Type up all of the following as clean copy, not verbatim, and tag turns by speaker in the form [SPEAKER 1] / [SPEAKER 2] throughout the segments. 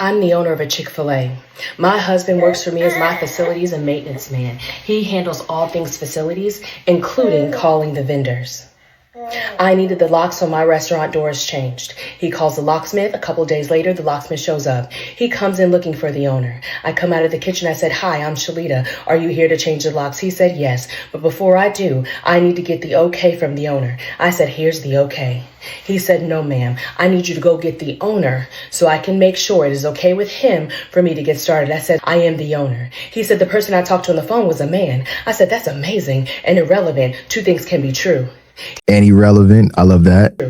[SPEAKER 1] I'm the owner of a Chick-fil-A. My husband works for me as my facilities and maintenance man. He handles all things facilities, including calling the vendors. I needed the locks on my restaurant doors changed. He calls the locksmith. A couple days later, the locksmith shows up. He comes in looking for the owner. I come out of the kitchen. I said, "Hi, I'm Shalita. Are you here to change the locks?" He said, "Yes. But before I do, I need to get the okay from the owner." I said, "Here's the okay." He said, "No, ma'am. I need you to go get the owner so I can make sure it is okay with him for me to get started." I said, "I am the owner." He said, "The person I talked to on the phone was a man." I said, "That's amazing and irrelevant. Two things can be true."
[SPEAKER 2] And irrelevant. I love that.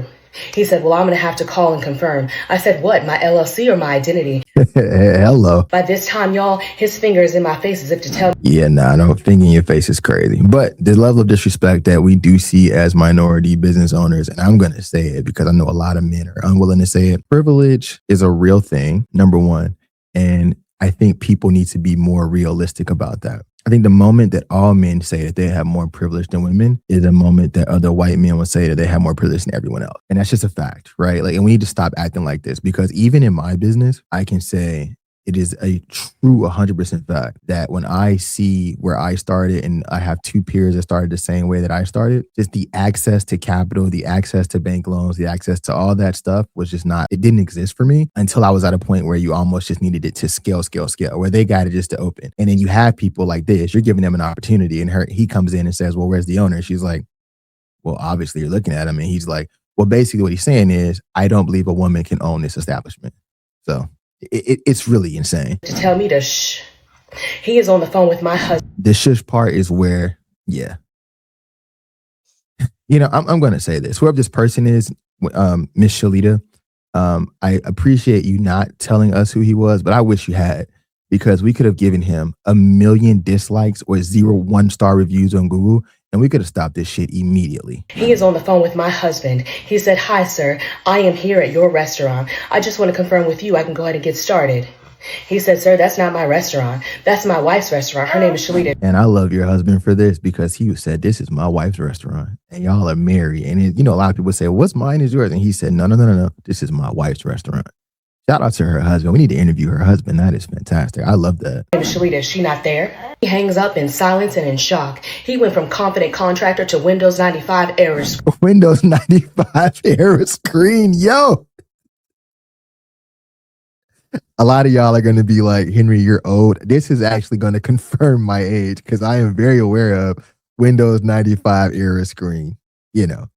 [SPEAKER 1] He said, "Well, I'm going to have to call and confirm." I said, "What, my LLC or my identity?"
[SPEAKER 2] Hello.
[SPEAKER 1] By this time, y'all, his fingers in my face as if to tell me.
[SPEAKER 2] Yeah, nah, no, finger in your face is crazy. But the level of disrespect that we do see as minority business owners, and I'm going to say it because I know a lot of men are unwilling to say it. Privilege is a real thing, number one. And I think people need to be more realistic about that. I think the moment that all men say that they have more privilege than women is the moment that other white men will say that they have more privilege than everyone else. And that's just a fact, right? Like, and we need to stop acting like this, because even in my business, I can say it is a true 100% fact that when I see where I started, and I have two peers that started the same way that I started, just the access to capital, the access to bank loans, the access to all that stuff was just not, it didn't exist for me until I was at a point where you almost just needed it to scale, where they got it just to open. And then you have people like this, you're giving them an opportunity, and he comes in and says, "Well, where's the owner?" And she's like, "Well, obviously you're looking at him." And he's like, "Well, basically what he's saying is, I don't believe a woman can own this establishment." So it's really insane.
[SPEAKER 1] To tell me to shh. He is on the phone with my husband.
[SPEAKER 2] The shush part is where, yeah. You know, I'm going to say this. Whoever this person is, Miss Shalita, I appreciate you not telling us who he was, but I wish you had, because we could have given him 1 million dislikes or 0 1-star reviews on Google, and we could have stopped this shit immediately.
[SPEAKER 1] He is on the phone with my husband. He said, "Hi, sir. I am here at your restaurant. I just want to confirm with you I can go ahead and get started." He said, "Sir, that's not my restaurant. That's my wife's restaurant. Her name is Shalita."
[SPEAKER 2] And I love your husband for this, because he said, "This is my wife's restaurant and y'all are married." And it, you know, a lot of people say, "What's mine is yours." And he said, No. This is my wife's restaurant." Shout out to her husband. We need to interview her husband. That is fantastic. I love that.
[SPEAKER 1] Her name is Shalita. Is she not there? He hangs up in silence and in shock. He went from confident contractor to Windows 95 error screen.
[SPEAKER 2] Windows 95 error screen. Yo. A lot of y'all are going to be like, "Henry, you're old." This is actually going to confirm my age, because I am very aware of Windows 95 error screen, you know.